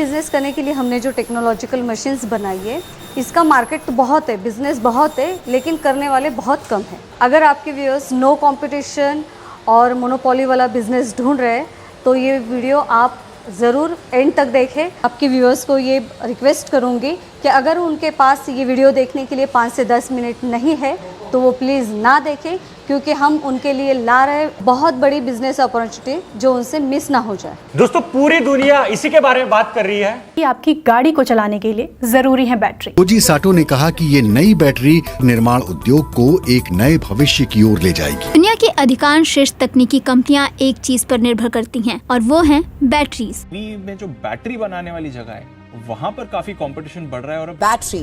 Business करने के लिए हमने जो टेक्नोलॉजिकल मशीन्स बनाई है, इसका मार्केट तो बहुत है, बिजनेस बहुत है, लेकिन करने वाले बहुत कम हैं। अगर आपके व्यूअर्स नो कंपटीशन और मोनोपोली वाला बिजनेस ढूंढ रहे हैं तो ये वीडियो आप ज़रूर एंड तक देखें। आपके व्यूअर्स को ये रिक्वेस्ट करूँगी कि अगर उनके पास ये वीडियो देखने के लिए 5 से 10 मिनट नहीं है तो वो प्लीज़ ना देखें, क्योंकि हम उनके लिए ला रहे हैं बहुत बड़ी बिजनेस अपॉर्चुनिटी जो उनसे मिस ना हो जाए। दोस्तों, पूरी दुनिया इसी के बारे में बात कर रही है कि आपकी गाड़ी को चलाने के लिए जरूरी है बैटरी। कोजी साटो ने कहा कि ये नई बैटरी निर्माण उद्योग को एक नए भविष्य की ओर ले जाएगी। दुनिया की अधिकांश श्रेष्ठ तकनीकी कंपनियां एक चीज पर निर्भर करती हैं और वो है बैटरीज। में जो बैटरी बनाने वाली जगह है वहाँ पर काफी कंपटीशन बढ़ रहा है और बैटरी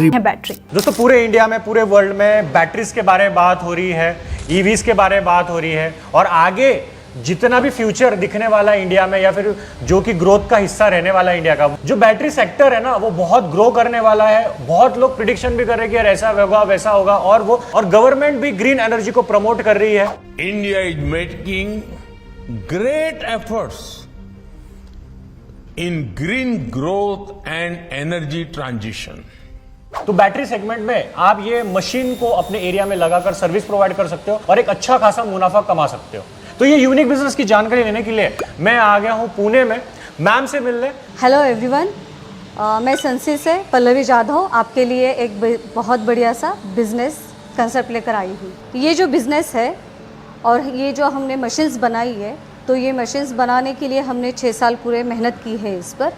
है बैटरी। दोस्तों, पूरे इंडिया में, पूरे वर्ल्ड में बैटरीज के बारे में बात हो रही है, ईवीज के बारे में बात हो रही है, और आगे जितना भी फ्यूचर दिखने वाला है इंडिया में, या फिर जो कि ग्रोथ का हिस्सा रहने वाला है इंडिया का, जो बैटरी सेक्टर है ना, वो बहुत ग्रो करने वाला है। बहुत लोग प्रिडिक्शन भी कर रहे हैं कि ऐसा होगा वैसा होगा, और गवर्नमेंट भी ग्रीन एनर्जी को प्रमोट कर रही है। India is making great efforts in green growth and energy transition. तो बैटरी सेगमेंट में आप ये मशीन को अपने एरिया में लगाकर सर्विस प्रोवाइड कर सकते हो और एक अच्छा खासा मुनाफा कमा सकते हो। तो ये यूनिक बिजनेस की जानकारी लेने के लिए मैं आ गया हूँ पुणे में मैम से मिलने। हेलो एवरीवन, मैं संसी से पल्लवी जाधव आपके लिए एक बहुत बढ़िया सा बिजनेस कंसेप्ट लेकर आई हूँ। ये जो बिजनेस है और ये जो हमने मशीन्स बनाई है, तो ये मशीन्स बनाने के लिए हमने 6 साल पूरे मेहनत की है इस पर,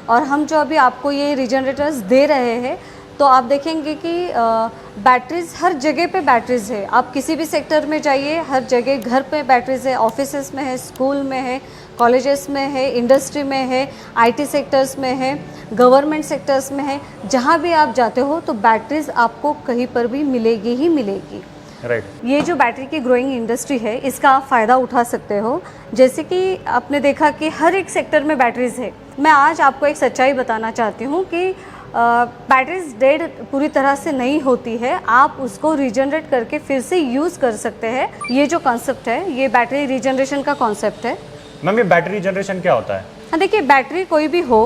और हम जो अभी आपको ये रीजनरेटर्स दे रहे हैं तो आप देखेंगे कि बैटरीज हर जगह पे बैटरीज है। आप किसी भी सेक्टर में जाइए, हर जगह घर पे बैटरीज है, ऑफिसेस में है, स्कूल में है, कॉलेजेस में है, इंडस्ट्री में है, आईटी सेक्टर्स में है, गवर्नमेंट सेक्टर्स में है। जहाँ भी आप जाते हो तो बैटरीज आपको कहीं पर भी मिलेगी ही मिलेगी। राइट। ये जो बैटरी की ग्रोइंग इंडस्ट्री है, इसका आप फ़ायदा उठा सकते हो। जैसे कि आपने देखा कि हर एक सेक्टर में बैटरीज है। मैं आज आपको एक सच्चाई बताना चाहती हूँ कि बैटरीज डेड पूरी तरह से नहीं होती है, आप उसको रीजनरेट करके फिर से यूज़ कर सकते हैं। ये जो कॉन्सेप्ट है, ये बैटरी रीजनरेशन का कॉन्सेप्ट है। मैम, ये बैटरी जनरेशन क्या होता है? हाँ, देखिए, बैटरी कोई भी हो,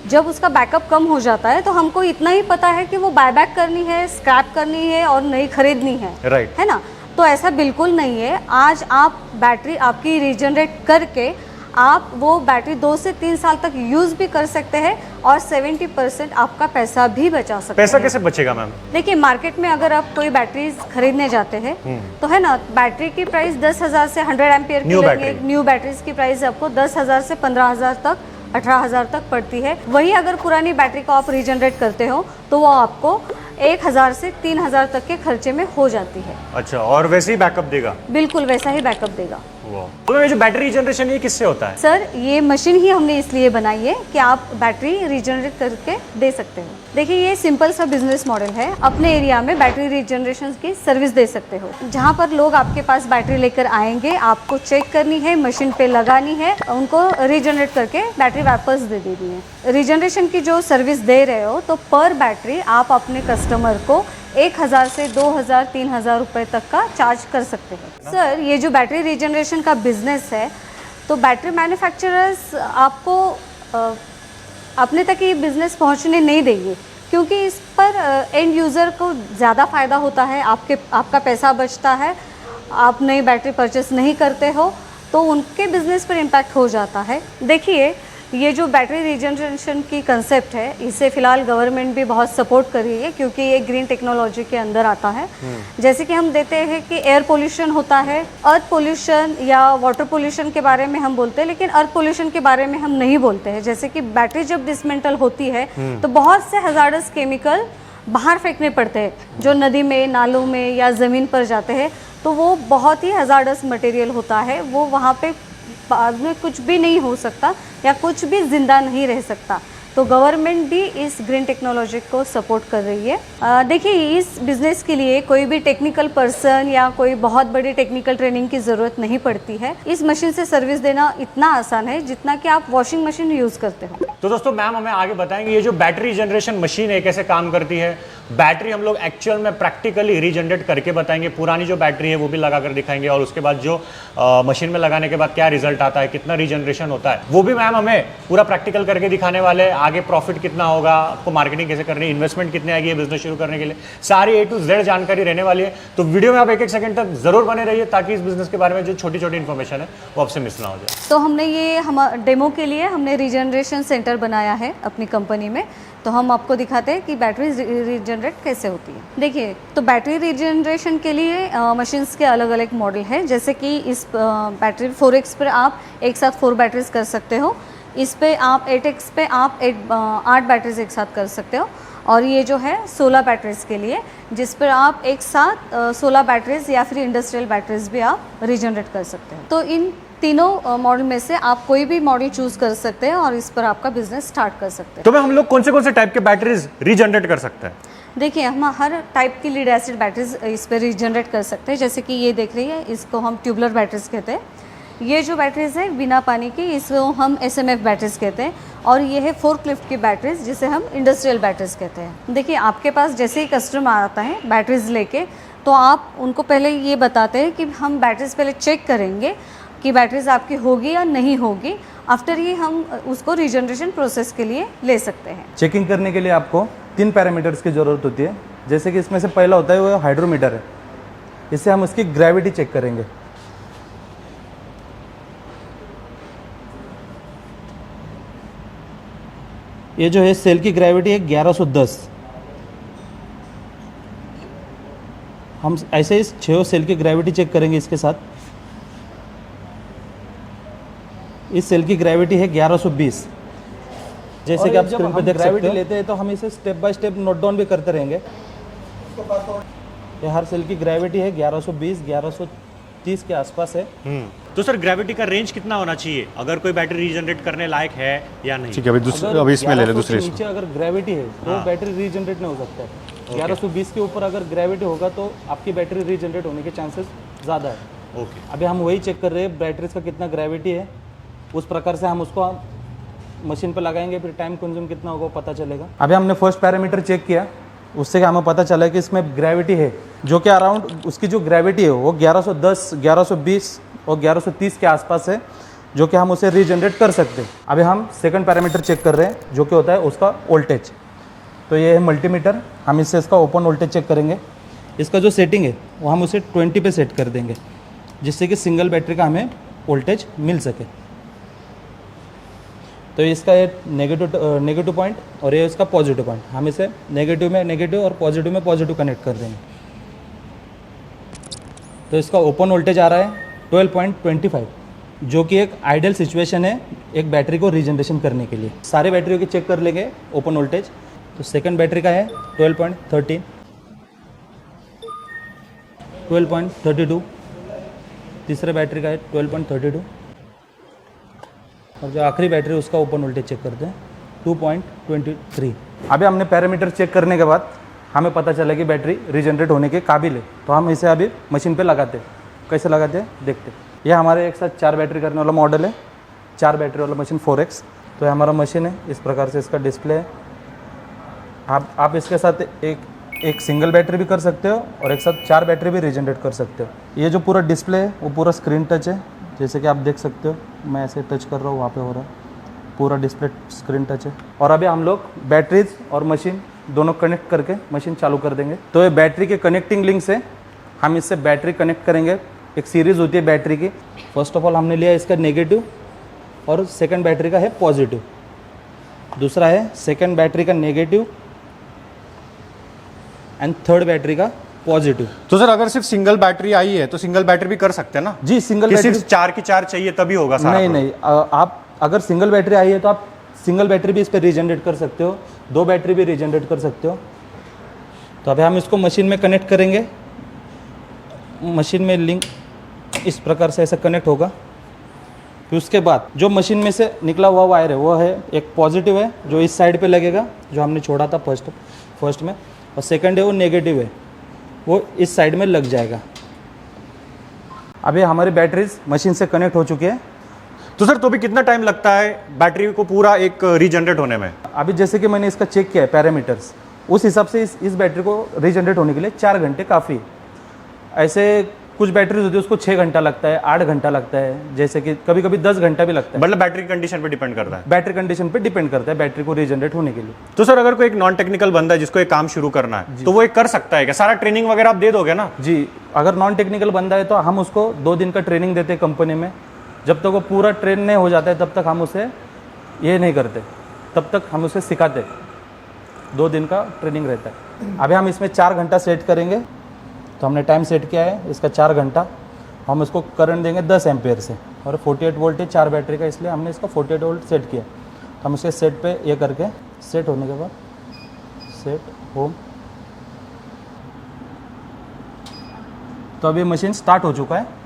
जब उसका बैकअप कम हो जाता है तो हमको इतना ही पता है कि वो बायबैक करनी है, स्क्रैप करनी है और नई खरीदनी है। राइट। है ना? तो ऐसा बिल्कुल नहीं है। आज आप बैटरी आपकी रीजनरेट करके आप वो बैटरी 2 से 3 साल तक यूज़ भी कर सकते हैं और 70% आपका पैसा भी बचा सकते हैं। पैसा कैसे बचेगा मैम? देखिए, मार्केट में अगर आप कोई बैटरीज खरीदने जाते हैं तो है ना, बैटरी की प्राइस 10,000 से 100 एम्पियर की लगेगी। न्यू बैटरीज की प्राइस आपको 10,000 से 15,000 तक, 18,000 तक पड़ती है। वही अगर पुरानी बैटरी को आप रीजनरेट करते हो तो वो आपको 1,000 से 3,000 तक के खर्चे में हो जाती है। अच्छा, और वैसे ही बैकअप देगा? बिल्कुल वैसा ही बैकअप देगा। तो ये जो बैटरी रीजनरेशन, ये किससे होता है? सर, ये मशीन ही हमने इसलिए बनाई है कि आप बैटरी रीजनरेट करके दे सकते हो। देखिए, ये सिंपल सा बिजनेस मॉडल है। अपने एरिया में बैटरी रीजनरेशन की सर्विस दे सकते हो। जहाँ पर लोग आपके पास बैटरी लेकर आएंगे, आपको चेक करनी है, मशीन पे लगानी है, उनको रीजनरेट करके बैटरी वापस दे देनी है। रीजनरेशन की जो सर्विस दे रहे हो तो पर बैटरी आप अपने कस्टमर को 1,000 से 2,000, 3,000 रुपये तक का चार्ज कर सकते हैं। सर, ये जो बैटरी रीजनरेशन का बिजनेस है, तो बैटरी मैन्युफैक्चरर्स आपको अपने तक ये बिज़नेस पहुंचने नहीं देंगे, क्योंकि इस पर एंड यूज़र को ज़्यादा फ़ायदा होता है, आपका पैसा बचता है, आप नई बैटरी परचेस नहीं करते हो तो उनके बिज़नेस पर इम्पैक्ट हो जाता है। देखिए, ये जो बैटरी रीजनरेशन की कंसेप्ट है, इसे फ़िलहाल गवर्नमेंट भी बहुत सपोर्ट कर रही है, क्योंकि ये ग्रीन टेक्नोलॉजी के अंदर आता है। जैसे कि हम देते हैं कि एयर पोल्यूशन होता है, अर्थ पोल्यूशन या वाटर पोल्यूशन के बारे में हम बोलते हैं, लेकिन अर्थ पोल्यूशन के बारे में हम नहीं बोलते हैं। जैसे कि बैटरी जब डिसमेंटल होती है तो बहुत से हजार्डस केमिकल बाहर फेंकने पड़ते हैं, जो नदी में, नालों में या ज़मीन पर जाते हैं, तो वो बहुत ही हजार्डस मटेरियल होता है। वो वहाँ पे बाद में कुछ भी नहीं हो सकता या कुछ भी जिंदा नहीं रह सकता। तो गवर्नमेंट भी इस ग्रीन टेक्नोलॉजी को सपोर्ट कर रही है। देखिए, इस बिजनेस के लिए कोई भी टेक्निकल पर्सन या कोई बहुत बड़ी टेक्निकल ट्रेनिंग की ज़रूरत नहीं पड़ती है। इस मशीन से सर्विस देना इतना आसान है जितना कि आप वॉशिंग मशीन यूज़ करते हो। तो दोस्तों, मैम हमें आगे बताएंगे ये जो बैटरी जनरेशन मशीन है कैसे काम करती है। बैटरी हम लोग एक्चुअल में प्रैक्टिकली रीजनरेट करके बताएंगे, पुरानी जो बैटरी है वो भी लगा कर दिखाएंगे, और उसके बाद जो मशीन में लगाने के बाद क्या रिजल्ट आता है, कितना रीजनरेशन होता है, वो भी मैम हमें पूरा प्रैक्टिकल करके दिखाने वाले। आगे प्रॉफिट कितना होगा, आपको मार्केटिंग कैसे करनी है, इन्वेस्टमेंट कितने आएगी ये बिजनेस शुरू करने के लिए, सारी A to Z जानकारी रहने वाली है। तो वीडियो में आप एक सेकंड तक जरूर बने रहिए ताकि इस बिजनेस के बारे में जो छोटी छोटी इन्फॉर्मेशन है वो आपसे मिस ना हो जाए। तो हमने ये हम डेमो के लिए हमने रीजनरेशन सेंटर बनाया है अपनी कंपनी में। तो हम आपको दिखाते हैं कि बैटरी रीजनरेट कैसे होती है। देखिए, तो बैटरी रीजनरेशन के लिए मशीन्स के अलग अलग मॉडल है। जैसे कि इस बैटरी 4X पर आप एक साथ 4 बैटरीज कर सकते हो। इस पे आप 8X पे आप 8 बैटरीज एक साथ कर सकते हो। और ये जो है 16 बैटरीज के लिए, जिस पर आप एक साथ 16 बैटरीज या फिर इंडस्ट्रियल बैटरीज भी आप रीजनरेट कर सकते हो। तो इन तीनों मॉडल में से आप कोई भी मॉडल चूज कर सकते हैं और इस पर आपका बिजनेस स्टार्ट कर सकते हैं। तो मैं हम लोग कौन से टाइप के बैटरीज रीजनरेट कर सकते हैं? देखिए, हम हर टाइप की लीड एसिड बैटरीज इस पर रीजनरेट कर सकते हैं। जैसे कि ये देख रही है, इसको हम ट्यूबुलर बैटरीज कहते हैं। ये जो बैटरीज है बिना पानी की, इसको हम SMF बैटरीज कहते हैं। और ये है फोर्कलिफ्ट की बैटरीज, जिसे हम इंडस्ट्रियल बैटरीज कहते हैं। देखिए, आपके पास जैसे ही कस्टमर आता है बैटरीज लेके, तो आप उनको पहले ये बताते हैं कि हम बैटरीज पहले चेक करेंगे कि बैटरीज आपकी होगी या नहीं होगी। आफ्टर ये हम उसको रीजनरेशन प्रोसेस के लिए ले सकते हैं। चेकिंग करने के लिए आपको 3 पैरामीटर्स की ज़रूरत होती है। जैसे कि इसमें से पहला होता है वो हाइड्रोमीटर है। इससे हम उसकी ग्रेविटी चेक करेंगे। ये जो है सेल की ग्रेविटी है 1110। हम ऐसे इस 6 सेल की ग्रेविटी चेक करेंगे। इसके साथ इस सेल की ग्रेविटी है 1120। जैसे कि आप स्क्रीन पे देख सकते हो, लेते हैं तो हम इसे step by step note down भी करते रहेंगे। ये हर सेल की ग्रेविटी है 1120 1130 के आसपास है। तो सर, ग्रेविटी का रेंज कितना होना चाहिए अगर कोई बैटरी रीजनरेट करने लायक है या नहीं? ठीक है, अभी इसमें ले ले दूसरे। नीचे अगर ग्रेविटी है तो बैटरी रीजनरेट नहीं हो सकता है। 1120 के ऊपर अगर ग्रेविटी होगा तो आपकी बैटरी रीजनरेट होने के चांसेस ज़्यादा है। ओके, अभी हम वही चेक कर रहे हैं बैटरीज का कितना ग्रेविटी है, उस प्रकार से हम उसको मशीन पर लगाएंगे। फिर टाइम कंज्यूम कितना होगा पता चलेगा। अभी हमने फर्स्ट पैरामीटर चेक किया, उससे हमें पता चला कि इसमें ग्रेविटी है जो कि अराउंड उसकी जो ग्रेविटी है वो 1110 1120 और 1130 के आसपास है, जो कि हम उसे रीजनरेट कर सकते हैं। अभी हम सेकंड पैरामीटर चेक कर रहे हैं जो कि होता है उसका वोल्टेज। तो ये है मल्टीमीटर। हम इससे इसका ओपन वोल्टेज चेक करेंगे। इसका जो सेटिंग है वो हम उसे 20 पे सेट कर देंगे, जिससे कि सिंगल बैटरी का हमें वोल्टेज मिल सके। तो इसका ये नेगेटिव पॉइंट और ये इसका पॉजिटिव पॉइंट, हम इसे नेगेटिव में नेगेटिव और पॉजिटिव में पॉजिटिव कनेक्ट कर देंगे। तो इसका ओपन वोल्टेज आ रहा है 12.25, जो कि एक आइडियल सिचुएशन है एक बैटरी को रीजनरेशन करने के लिए। सारे बैटरियों की चेक कर लेंगे ओपन वोल्टेज। तो सेकंड बैटरी का है 12.13, 12.32, तीसरे बैटरी का है 12.32 और जो आखिरी बैटरी उसका ओपन वोल्टेज चेक करते हैं 2.23। अभी हमने पैरामीटर चेक करने के बाद हमें पता चला कि बैटरी रीजनरेट होने के काबिल है। तो हम इसे अभी मशीन पे लगाते हैं। कैसे लगाते हैं देखते हैं। यह हमारे एक साथ 4 बैटरी करने वाला मॉडल है, 4 बैटरी वाला मशीन 4X। तो ये हमारा मशीन है, इस प्रकार से इसका डिस्प्ले है। आप इसके साथ एक सिंगल बैटरी भी कर सकते हो और एक साथ 4 बैटरी भी रीजनरेट कर सकते हो। ये जो पूरा डिस्प्ले है वो पूरा स्क्रीन टच है, जैसे कि आप देख सकते हो। मैं ऐसे टच कर रहा हूँ, वहाँ पे हो रहा है, पूरा डिस्प्ले स्क्रीन टच है। और अभी हम लोग बैटरीज और मशीन दोनों कनेक्ट करके मशीन चालू कर देंगे। तो ये बैटरी के कनेक्टिंग लिंक से हम इससे बैटरी कनेक्ट करेंगे। एक सीरीज़ होती है बैटरी की। फर्स्ट ऑफ ऑल हमने लिया इसका नेगेटिव और सेकंड बैटरी का है पॉजिटिव। दूसरा है सेकंड बैटरी का नेगेटिव एंड थर्ड बैटरी का पॉजिटिव। तो सर, अगर सिर्फ सिंगल बैटरी आई है तो सिंगल बैटरी भी कर सकते हैं ना? जी, सिंगल बैटरी सिर्फ 4 की 4 चाहिए तभी होगा सारा? नहीं, आप अगर सिंगल बैटरी आई है तो आप सिंगल बैटरी भी इस पर रीजनरेट कर सकते हो, 2 बैटरी भी रीजनरेट कर सकते हो। तो अभी हम इसको मशीन में कनेक्ट करेंगे। मशीन में लिंक इस प्रकार से ऐसा कनेक्ट होगा। फिर उसके बाद जो मशीन में से निकला हुआ वायर है वो है एक पॉजिटिव है जो इस साइड पे लगेगा, जो हमने छोड़ा था फर्स्ट में, और सेकंड है वो नेगेटिव है, वो इस साइड में लग जाएगा। अभी हमारी बैटरीज मशीन से कनेक्ट हो चुकी है। तो सर तो भी कितना टाइम लगता है बैटरी को पूरा एक रीजनरेट होने में? अभी जैसे कि मैंने इसका चेक किया है पैरामीटर्स, उस हिसाब से इस बैटरी को रीजनरेट होने के लिए 4 घंटे काफ़ी है। ऐसे कुछ बैटरीज होती है उसको 6 घंटा लगता है, 8 घंटा लगता है, जैसे कि कभी कभी 10 घंटा भी लगता है। मतलब बैटरी कंडीशन पे डिपेंड करता है? बैटरी कंडीशन पे डिपेंड करता है बैटरी को रीजनरेट होने के लिए। तो सर अगर कोई एक नॉन टेक्निकल बंदा है जिसको एक काम शुरू करना है तो वो एक कर सकता है क्या? सारा ट्रेनिंग वगैरह आप दे दोगे ना? जी, अगर नॉन टेक्निकल बंदा है तो हम उसको 2 दिन का ट्रेनिंग देते हैं कंपनी में। जब तक वो पूरा ट्रेन नहीं हो जाता है तब तक हम उसे ये नहीं करते, तब तक हम उसे सिखाते। 2 दिन का ट्रेनिंग रहता है। अभी हम इसमें 4 घंटा सेट करेंगे, तो हमने टाइम सेट किया है इसका 4 घंटा। हम इसको करंट देंगे 10 एम्पेयर से, और 48 वोल्ट है 4 बैटरी का, इसलिए हमने इसका 48 वोल्ट सेट किया। तो हम इसके सेट पे ये करके, सेट होने के बाद सेट होम, तो अभी मशीन स्टार्ट हो चुका है।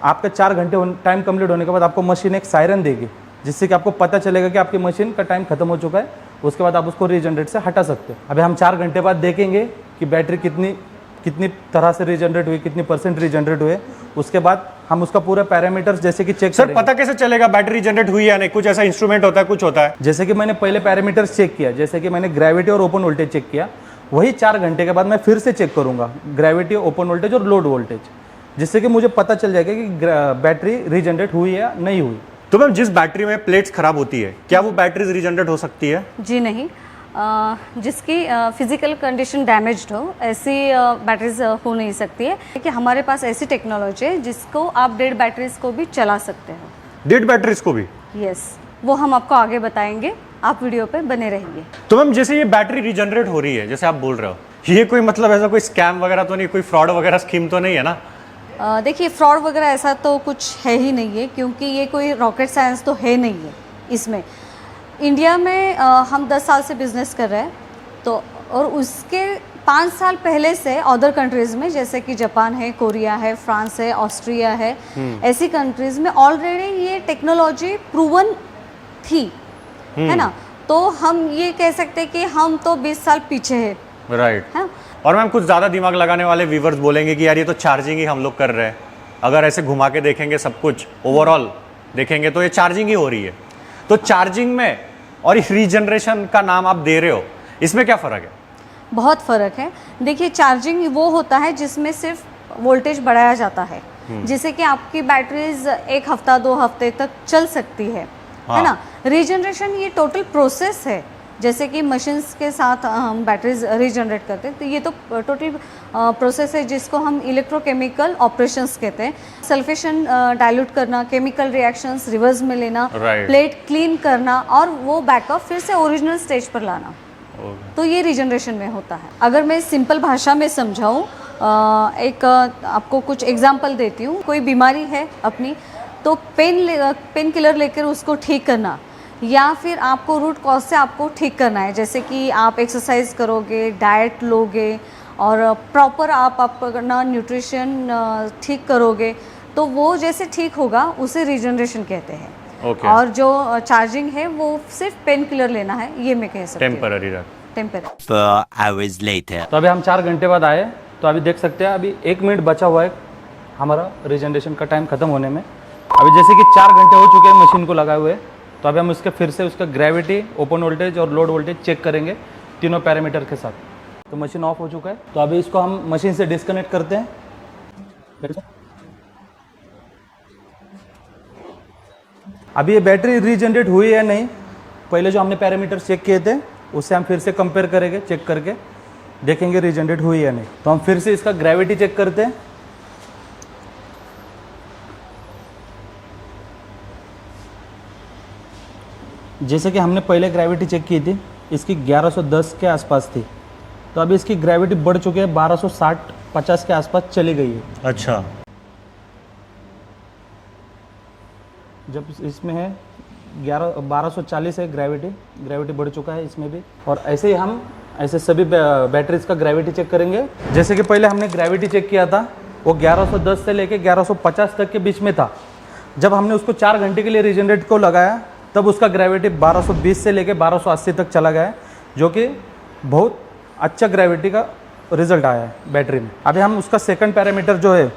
आपका 4 घंटे टाइम कंप्लीट होने के बाद आपको मशीन एक सायरन देगी, जिससे कि आपको पता चलेगा कि आपकी मशीन का टाइम खत्म हो चुका है। उसके बाद आप उसको रीजनरेट से हटा सकते हो। अभी हम 4 घंटे बाद देखेंगे कि बैटरी कितनी तरह से रीजनरेट हुई, कितनी % रीजनरेट हुए। उसके बाद हम उसका पूरा पैरामीटर्स जैसे कि चेक सर पता कैसे चलेगा बैटरी रीजनरेट हुई या नहीं? कुछ ऐसा इंस्ट्रूमेंट होता है, कुछ होता है? जैसे कि मैंने पहले पैरामीटर्स चेक किया, जैसे कि मैंने ग्रेविटी और ओपन वोल्टेज चेक किया, वही 4 घंटे के बाद मैं फिर से चेक करूंगा ग्रेविटी, ओपन वोल्टेज और लोड वोल्टेज, जिससे कि मुझे पता चल जाएगा कि बैटरी रीजनरेट हुई या नहीं हुई। तो मैम जिस बैटरी में प्लेट्स खराब होती है, क्या वो बैटरीज रीजनरेट हो सकती है? जी नहीं, जिसकी फिजिकल कंडीशन डैमेज्ड हो ऐसी बैटरीज हो नहीं सकती है। कि हमारे पास ऐसी टेक्नोलॉजी है जिसको आप डेड बैटरीज को भी चला सकते हो। डेड बैटरीज को भी? यस, वो हम आपको आगे बताएंगे, आप वीडियो पे बने रहिए। तो मैम जैसे ये बैटरी रीजनरेट हो रही है, जैसे आप बोल रहे हो, ये कोई मतलब ऐसा कोई स्कैम वगैरह तो नहीं, कोई फ्रॉड वगैरह स्कीम तो नहीं है ना? देखिए, फ्रॉड वगैरह ऐसा तो कुछ है ही नहीं है, क्योंकि ये कोई रॉकेट साइंस तो है नहीं है इसमें। इंडिया में हम 10 साल से बिजनेस कर रहे हैं, तो और उसके 5 साल पहले से अदर कंट्रीज़ में, जैसे कि जापान है, कोरिया है, फ्रांस है, ऑस्ट्रिया है, ऐसी कंट्रीज़ में ऑलरेडी ये टेक्नोलॉजी प्रूवन थी, है ना। तो हम ये कह सकते हैं कि हम तो 20 साल पीछे है, राइट। है। और मैम कुछ ज़्यादा दिमाग लगाने वाले व्यूवर्स बोलेंगे कि यार ये तो चार्जिंग ही हम लोग कर रहे हैं, अगर ऐसे घुमा के देखेंगे सब कुछ ओवरऑल देखेंगे तो ये चार्जिंग ही हो रही है। तो चार्जिंग में और इस रीजनरेशन का नाम आप दे रहे हो, इसमें क्या फ़र्क है? बहुत फ़र्क है। देखिए, चार्जिंग वो होता है जिसमें सिर्फ वोल्टेज बढ़ाया जाता है, जिससे कि आपकी बैटरीज 1 हफ्ता 2 हफ्ते तक चल सकती है ना। रीजनरेशन ये टोटल प्रोसेस है, जैसे कि मशीन्स के साथ हम बैटरीज रीजनरेट करते हैं, तो ये तो टोटल प्रोसेस है जिसको हम इलेक्ट्रोकेमिकल ऑपरेशंस कहते हैं। सल्फेशन डाइल्यूट करना, केमिकल रिएक्शंस रिवर्स में लेना, प्लेट क्लीन करना और वो बैकअप फिर से ओरिजिनल स्टेज पर लाना, तो ये रीजनरेशन में होता है। अगर मैं सिंपल भाषा में समझाऊँ, एक आपको कुछ एग्जाम्पल देती हूँ। कोई बीमारी है अपनी, तो पेन किलर लेकर उसको ठीक करना, या फिर आपको रूट कॉज से आपको ठीक करना है, जैसे कि आप एक्सरसाइज करोगे, डाइट लोगे और प्रॉपर आप अपना न्यूट्रिशन ठीक करोगे, तो वो जैसे ठीक होगा उसे रीजनरेशन कहते हैं। और जो चार्जिंग है वो सिर्फ पेन किलर लेना है, ये मैं कह सकती हूँ, टेम्पररी। तो अभी हम 4 घंटे बाद आए, तो अभी देख सकते हैं अभी 1 मिनट बचा हुआ है हमारा रीजनरेशन का टाइम खत्म होने में। अभी जैसे कि 4 घंटे हो चुके हैं मशीन को लगाए हुए, तो अभी हम उसके फिर से उसका ग्रेविटी, ओपन वोल्टेज और लोड वोल्टेज चेक करेंगे तीनों पैरामीटर के साथ। तो मशीन ऑफ हो चुका है, तो अभी इसको हम मशीन से डिस्कनेक्ट करते हैं। अभी ये बैटरी रीजनरेट हुई है नहीं, पहले जो हमने पैरामीटर चेक किए थे उससे हम फिर से कंपेयर करेंगे, चेक करके देखेंगे रीजनरेट हुई है नहीं। तो हम फिर से इसका ग्रेविटी चेक करते हैं। जैसे कि हमने पहले ग्रेविटी चेक की थी, इसकी 1110 के आसपास थी, तो अभी इसकी ग्रेविटी बढ़ चुकी है, 1260-50 के आसपास चली गई है। अच्छा, जब इसमें है 1240 है ग्रेविटी बढ़ चुका है इसमें भी। और ऐसे ही हम ऐसे सभी बैटरीज का ग्रेविटी चेक करेंगे। जैसे कि पहले हमने ग्रेविटी चेक किया था, वो 1110 से लेके 1150 तक के बीच में था। जब हमने उसको 4 घंटे के लिए रीजनरेट को लगाया तब उसका ग्रेविटी 1220 से लेके 1280 तक चला गया है, जो कि बहुत अच्छा ग्रेविटी का रिजल्ट आया है बैटरी में। अभी हम उसका सेकंड पैरामीटर जो है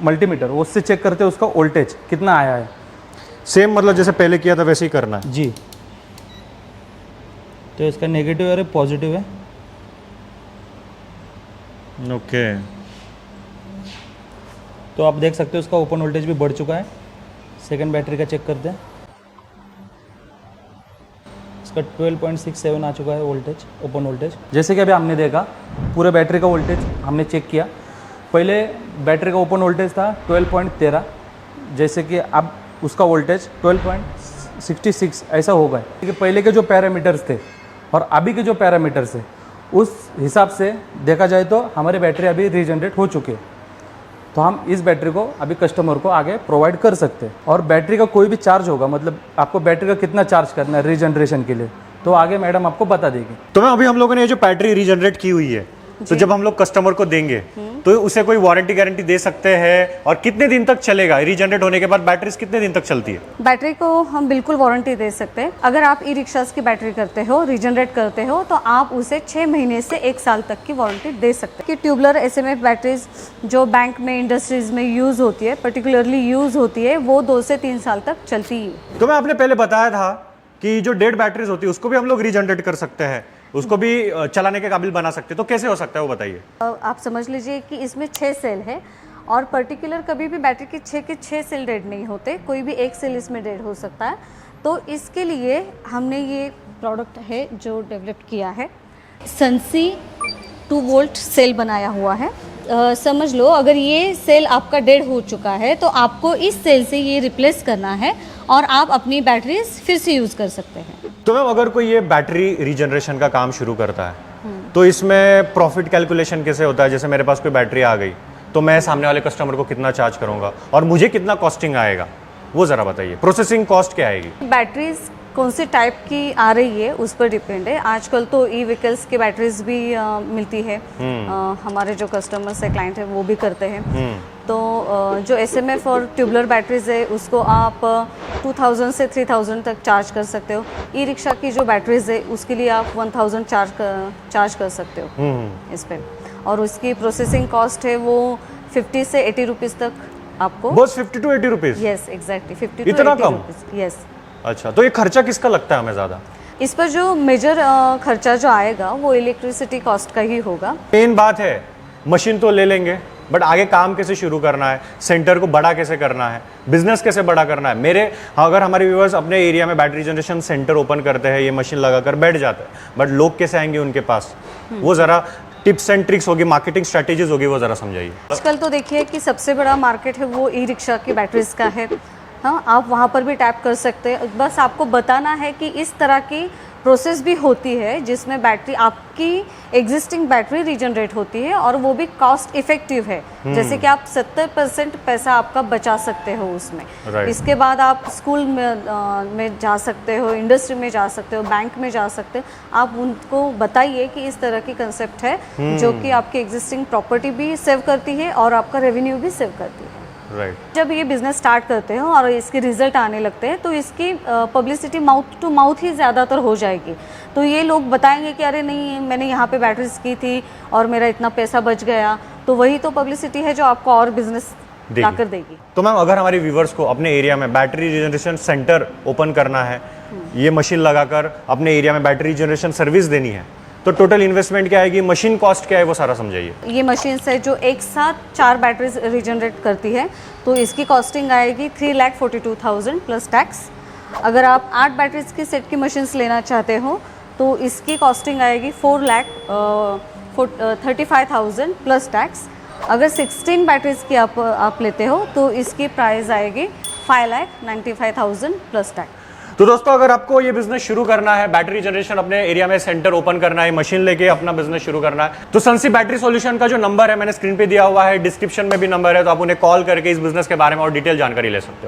मल्टीमीटर, उससे चेक करते हैं उसका वोल्टेज कितना आया है। सेम मतलब जैसे पहले किया था वैसे ही करना है जी। तो इसका नेगेटिव है, पॉजिटिव है। ओके। तो आप देख सकते हो उसका ओपन वोल्टेज भी बढ़ चुका है। सेकंड बैटरी का चेक करते हैं, इसका 12.67 आ चुका है वोल्टेज, ओपन वोल्टेज। जैसे कि अभी हमने देखा पूरे बैटरी का वोल्टेज हमने चेक किया। पहले बैटरी का ओपन वोल्टेज था 12.13, जैसे कि अब उसका वोल्टेज 12.66 ऐसा हो गया। क्योंकि पहले के जो पैरामीटर्स थे और अभी के जो पैरामीटर्स है उस हिसाब से देखा जाए तो हमारे बैटरी अभी रीजनरेट हो चुके हैं। तो हम इस बैटरी को अभी कस्टमर को आगे प्रोवाइड कर सकते हैं। और बैटरी का कोई भी चार्ज होगा, मतलब आपको बैटरी का कितना चार्ज करना है रीजनरेशन के लिए, तो आगे मैडम आपको बता देगी। तो मैम अभी हम लोगों ने ये जो बैटरी रीजनरेट की हुई है, तो जब हम लोग कस्टमर को देंगे तो उसे कोई वारंटी गारंटी दे सकते हैं, और कितने दिन तक चलेगा? रीजनरेट होने के बाद बैटरी कितने दिन तक चलती है? बैटरी को हम बिल्कुल वारंटी दे सकते हैं। अगर आप ई रिक्शास की बैटरी करते हो, रीजनरेट करते हो, तो आप उसे 6 महीने से 1 साल तक की वारंटी दे सकते हैं। कि ट्यूबलर एसएमएफ बैटरीज जो बैंक में, इंडस्ट्रीज में यूज़ होती है, पर्टिकुलरली यूज़ होती है, वो 2 से 3 साल तक चलती है। तो मैं आपने पहले बताया था कि जो डेड बैटरीज होती है उसको भी हम लोग रीजनरेट कर सकते हैं, उसको भी चलाने के काबिल बना सकते हैं। तो कैसे हो सकता है वो बताइए। आप समझ लीजिए कि इसमें 6 सेल है, और पर्टिकुलर कभी भी बैटरी के 6 सेल डेड नहीं होते, कोई भी एक सेल इसमें डेड हो सकता है। तो इसके लिए हमने ये प्रोडक्ट है जो डेवलप किया है, सनसी 2 वोल्ट सेल बनाया हुआ है। समझ लो अगर ये सेल आपका डेड हो चुका है तो आपको इस सेल से ये रिप्लेस करना है और आप अपनी बैटरीज फिर से यूज़ कर सकते हैं। तो मैम अगर कोई ये बैटरी रीजनरेशन का काम शुरू करता है तो इसमें प्रॉफिट कैलकुलेशन कैसे होता है? जैसे मेरे पास कोई बैटरी आ गई तो मैं सामने वाले कस्टमर को कितना चार्ज करूंगा और मुझे कितना कॉस्टिंग आएगा, वो ज़रा बताइए। प्रोसेसिंग कॉस्ट क्या आएगी? बैटरीज कौन सी टाइप की आ रही है उस पर डिपेंड है। आजकल तो ई व्हीकल्स की बैटरीज भी मिलती है, हमारे जो कस्टमर्स है, क्लाइंट है, वो भी करते हैं। तो जो एसएमएफ और ट्यूबलर बैटरीज है उसको आप 2000 से 3000 तक चार्ज कर सकते हो। ई रिक्शा की जो बैटरीज है उसके लिए आप 1000 चार्ज कर सकते हो इस पर। और उसकी प्रोसेसिंग कॉस्ट है वो 50 से 80 रुपीज़ तक आपको। बस 50 to 80 rupees? Yes exactly 50 to इतना 80 कम? रुपीज़। यस। अच्छा, तो ये खर्चा किसका लगता है हमें ज़्यादा? इस पर जो मेजर खर्चा जो आएगा वो इलेक्ट्रिसिटी कॉस्ट का ही होगा। मेन बात है मशीन तो ले लेंगे, बट आगे काम कैसे शुरू करना है, सेंटर को बड़ा कैसे करना है, बिजनेस कैसे बड़ा करना है। अगर हमारे व्यूअर्स अपने एरिया में बैटरी जनरेशन सेंटर ओपन करते हैं, ये मशीन लगाकर बैठ जाते हैं, बट लोग कैसे आएंगे उनके पास, वो ज़रा टिप्स एंड ट्रिक्स होगी, मार्केटिंग स्ट्रैटेजीज होगी, वो ज़रा समझाइए। आजकल तो देखिए कि सबसे बड़ा मार्केट है वो ई रिक्शा की बैटरीज का है। हाँ, आप वहाँ पर भी टैप कर सकते हैं। बस आपको बताना है कि इस तरह की प्रोसेस भी होती है जिसमें बैटरी, आपकी एग्जिस्टिंग बैटरी रीजनरेट होती है और वो भी कॉस्ट इफेक्टिव है। जैसे कि आप 70% पैसा आपका बचा सकते हो उसमें। इसके बाद आप स्कूल में जा सकते हो, इंडस्ट्री में जा सकते हो, बैंक में जा सकते हो। आप उनको बताइए कि इस तरह की कंसेप्ट है जो कि आपकी एग्जिस्टिंग प्रॉपर्टी भी सेव करती है और आपका रेवेन्यू भी सेव करती है। जब ये बिजनेस स्टार्ट करते हो और इसके रिजल्ट आने लगते हैं तो इसकी पब्लिसिटी माउथ टू माउथ ही ज़्यादातर हो जाएगी। तो ये लोग बताएंगे कि अरे नहीं, मैंने यहाँ पे बैटरीज की थी और मेरा इतना पैसा बच गया। तो वही तो पब्लिसिटी है जो आपको और बिजनेस लाकर देगी। तो मैम अगर हमारे व्यूवर्स को अपने एरिया में बैटरी रिजनरेशन सेंटर ओपन करना है, ये मशीन लगाकर अपने एरिया में बैटरी रिजनरेशन सर्विस देनी है, तो टोटल इन्वेस्टमेंट क्या आएगी, मशीन कॉस्ट क्या है, वो सारा समझाइए। ये मशीन है जो एक साथ 4 बैटरीज रीजनरेट करती है, तो इसकी कॉस्टिंग आएगी 3,42,000 प्लस टैक्स। अगर आप 8 बैटरीज की सेट की मशीन्स लेना चाहते हो तो इसकी कॉस्टिंग आएगी 4,35,000 प्लस टैक्स। अगर 16 बैटरीज की आप लेते हो तो इसकी प्राइस आएगी 5,95,000 प्लस टैक्स। तो दोस्तों अगर आपको ये बिजनेस शुरू करना है, बैटरी जनरेशन अपने एरिया में सेंटर ओपन करना है, मशीन लेके अपना बिजनेस शुरू करना है, तो सनसी बैटरी सॉल्यूशन का जो नंबर है मैंने स्क्रीन पे दिया हुआ है, डिस्क्रिप्शन में भी नंबर है, तो आप उन्हें कॉल करके इस बिजनेस के बारे में और डिटेल जानकारी ले सकते हो।